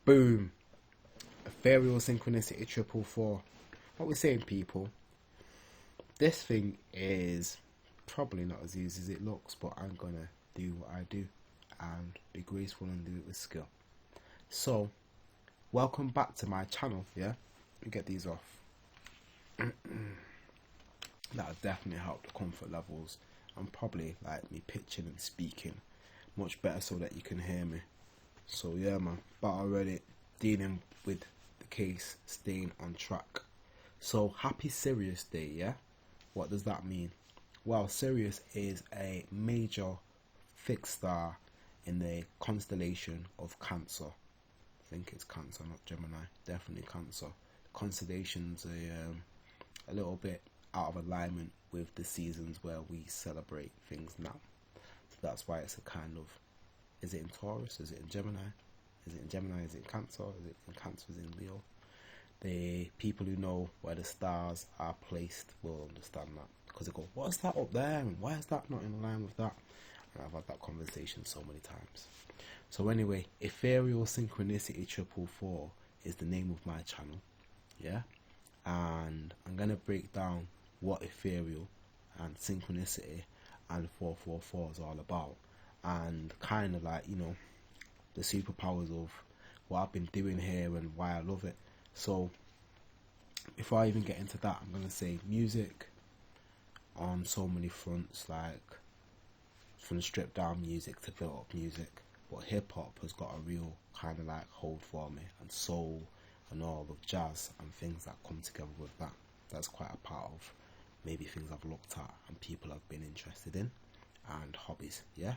Boom. Ethereal Synchronicity444. What we're saying, people, this thing is probably not as easy as it looks, but I'm gonna do what I do and be graceful and do it with skill. So, welcome back to my channel, yeah? Let me get these off. That'll definitely help the comfort levels and probably like me pitching and speaking much better so that you can hear me. So yeah, man, but already dealing with the case, staying on track. So happy Sirius Day, yeah? What does that mean? Well, Sirius is a major fixed star in the constellation of Cancer. I think it's Cancer, not Gemini. Definitely Cancer. Constellations are a little bit out of alignment with the seasons where we celebrate things now. So that's why it's a kind of, is it in Taurus? Is it in Gemini? Is it in Gemini? Is it in Cancer? Is it in Cancer? Is it in Leo? The people who know where the stars are placed will understand that, because they go, what's that up there? And why is that not in line with that? And I've had that conversation so many times. So anyway, Ethereal Synchronicity444 is the name of my channel, yeah? And I'm going to break down what ethereal and synchronicity and 444 is all about, and kind of like, you know, the superpowers of what I've been doing here and why I love it. So before I even get into that, I'm going to say music on so many fronts, like from stripped down music to built up music, but hip hop has got a real kind of like hold for me, and soul and all of jazz and things that come together with that. That's quite a part of maybe things I've looked at and people I've been interested in, and hobbies, yeah?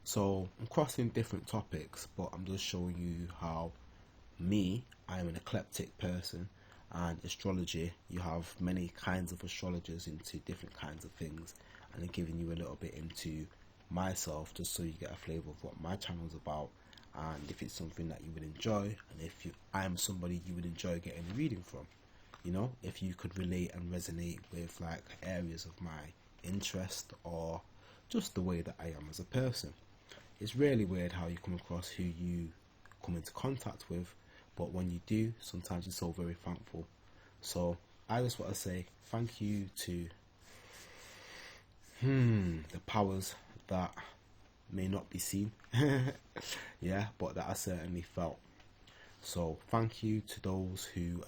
So I'm crossing different topics, but I'm just showing you how I'm an eclectic person, and astrology, you have many kinds of astrologers into different kinds of things, and I'm giving you a little bit into myself just so you get a flavour of what my channel is about, and if it's something that you would enjoy, and if I'm somebody you would enjoy getting a reading from, you know, if you could relate and resonate with like areas of my interest or just the way that I am as a person. It's really weird how you come across who you come into contact with, but when you do, sometimes you're so very thankful. So I just want to say thank you to the powers that may not be seen, yeah, but that I certainly felt. So thank you to those who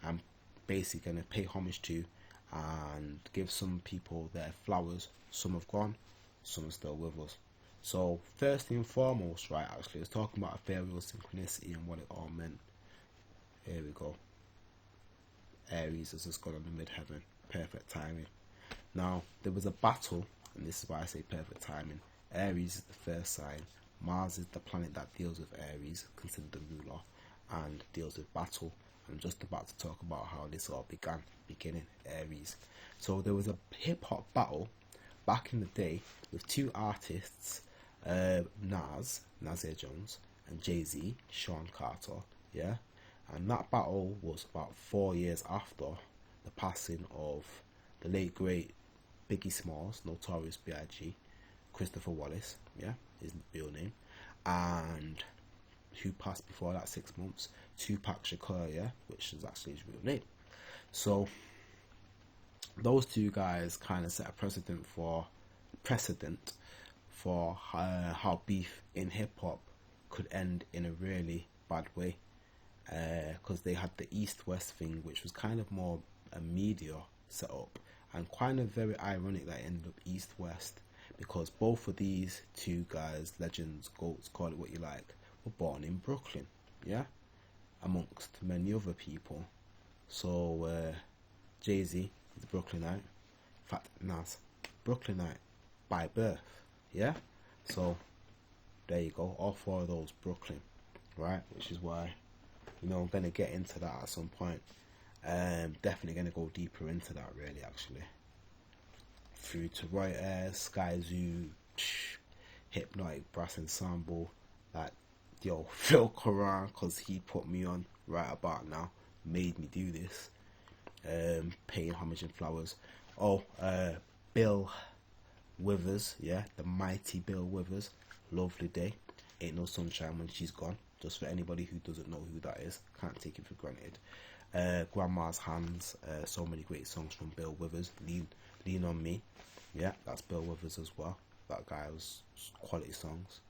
I'm basically going to pay homage to and give some people their flowers. Some have gone, some are still with us. So first and foremost, right, actually, let's talk about ethereal synchronicity and what it all meant. Here we go. Aries has just gone on the midheaven. Perfect timing. Now, there was a battle, and this is why I say perfect timing. Aries is the first sign. Mars is the planet that deals with Aries, considered the ruler, and deals with battle. I'm just about to talk about how this all beginning Aries. So there was a hip-hop battle back in the day with two artists, Nasir Jones, and Jay-Z, Sean Carter, yeah? And that battle was about 4 years after the passing of the late great Biggie Smalls, Notorious B.I.G., Christopher Wallace, yeah, his real name, and who passed before that 6 months, Tupac Shakur, yeah, which is actually his real name. So those two guys kind of set a precedent for how beef in hip hop could end in a really bad way, because they had the East-West thing, which was kind of more a media setup, and kind of very ironic that it ended up East-West, because both of these two guys, legends, goats, call it what you like, were born in Brooklyn, yeah, amongst many other people. So Jay-Z is Brooklynite, in fact Nas, Brooklynite by birth, yeah. So there you go, all four of those Brooklyn, right, which is why, you know, I'm going to get into that at some point. Definitely going to go deeper into that, really, actually, through to Roy Sky Zoo, Hypnotic Brass Ensemble, like, yo, Phil Koran, because he put me on right about now, made me do this, paying homage and flowers. Bill Withers, yeah, the mighty Bill Withers, lovely day. Ain't No Sunshine When She's Gone, just for anybody who doesn't know who that is, can't take it for granted. Grandma's Hands, so many great songs from Bill Withers. Lean on Me, yeah, that's Bill Withers as well. That guy was quality songs.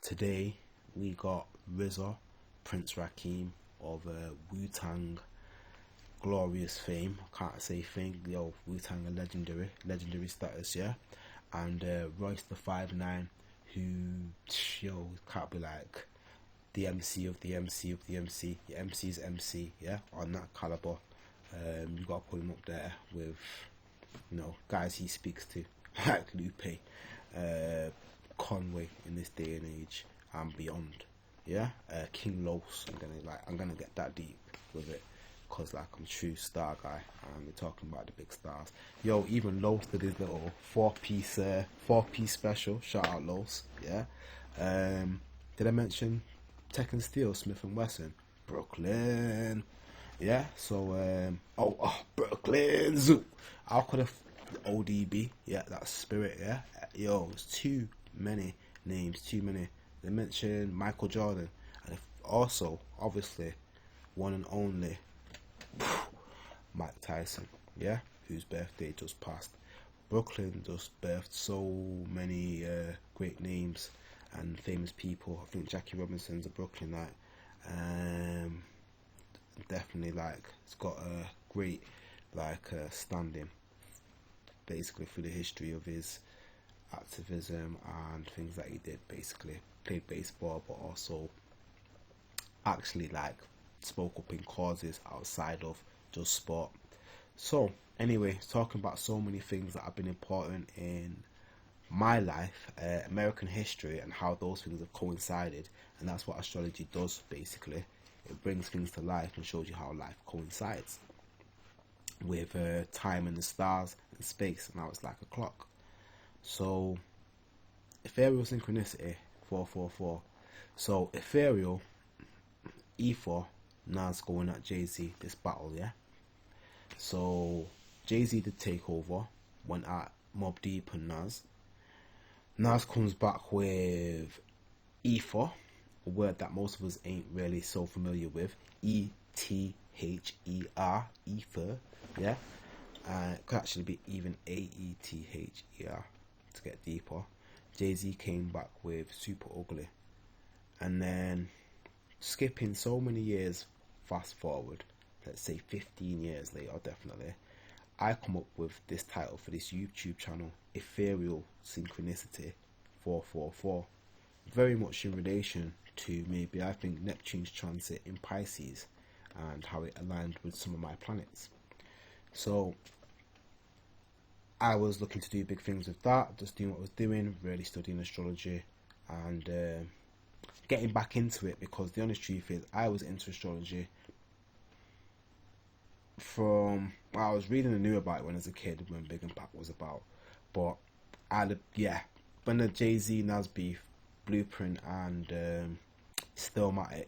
Today we got RZA, Prince Rakeem of Wu-Tang glorious fame, can't say thing, yo, Wu-Tang are legendary status, yeah. And Royce the 5'9", who, yo, can't be like the MC of the MC of the MC, the MC's MC, yeah, on that caliber. You gotta put him up there with, you know, guys he speaks to, like Lupe, Conway in this day and age and beyond, yeah. King Los, I'm gonna get that deep with it, cause like I'm a true star guy, and we're talking about the big stars. Yo, even Los did his little four-piece special. Shout out Los, yeah. Did I mention Tech and Steel, Smith and Wesson, Brooklyn, yeah. So Brooklyn Zoo. I could have ODB, yeah, that's Spirit, yeah. Yo, it's too many names, too many. They mentioned Michael Jordan, and also obviously one and only Mike Tyson, yeah, whose birthday just passed. Brooklyn just birthed so many great names and famous people. I think Jackie Robinson's a Brooklynite. Definitely, like, it's got a great standing basically through the history of his activism and things that he did. Basically played baseball, but also actually like spoke up in causes outside of just sport. So anyway, talking about so many things that have been important in my life, American history, and how those things have coincided. And that's what astrology does. Basically, it brings things to life and shows you how life coincides with time and the stars and space, and how it's like a clock. So Ethereal Synchronicity 444. So Ethereal, E4, Nas going at Jay-Z, this battle, yeah. So Jay-Z did take over, went at Mobb Deep and Nas. Nas comes back with E4, a word that most of us ain't really so familiar with. Ether, ether, yeah. It could actually be even Aether to get deeper. Jay-Z came back with Super Ugly. And then skipping so many years, fast forward, let's say 15 years later, definitely, I come up with this title for this YouTube channel, Ethereal Synchronicity 444. Very much in relation to maybe, I think, Neptune's transit in Pisces and how it aligned with some of my planets. So I was looking to do big things with that, just doing what I was doing, really studying astrology and getting back into it, because the honest truth is I was into astrology from, well, I was reading and knew about it when I was a kid, when Big Impact was about, but when the Jay-Z Nas beef, Blueprint and Stillmatic,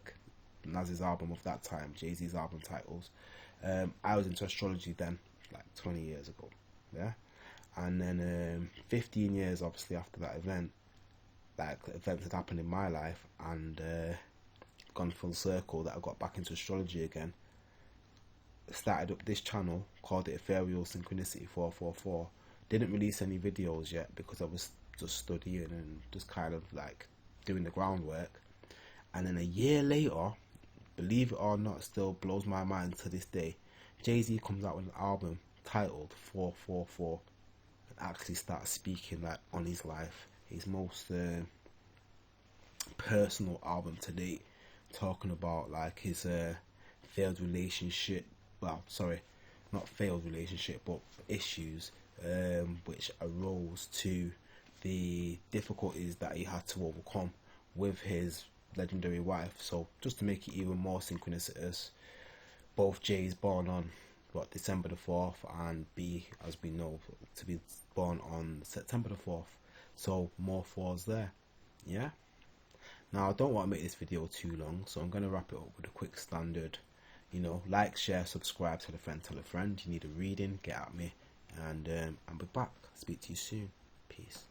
Nas's album of that time, Jay-Z's album titles, I was into astrology then, like 20 years ago, yeah. And then 15 years obviously after that event, like events had happened in my life and gone full circle, that I got back into astrology again. Started up this channel, called it Ethereal Synchronicity 444. Didn't release any videos yet because I was just studying and just kind of like doing the groundwork. And then a year later, believe it or not, still blows my mind to this day, Jay-Z comes out with an album titled 444 and actually starts speaking like on his life, his most personal album to date, talking about like his failed relationship, well, sorry, not failed relationship, but issues which arose to the difficulties that he had to overcome with his legendary wife. So just to make it even more synchronicitous, both J's born on December the 4th, and B, as we know, to be born on September the 4th. So more fours there, yeah. Now I don't want to make this video too long, so I'm going to wrap it up with a quick standard, you know, like, share, subscribe, tell a friend. You need a reading, get at me, and I'll be back. Speak to you soon. Peace.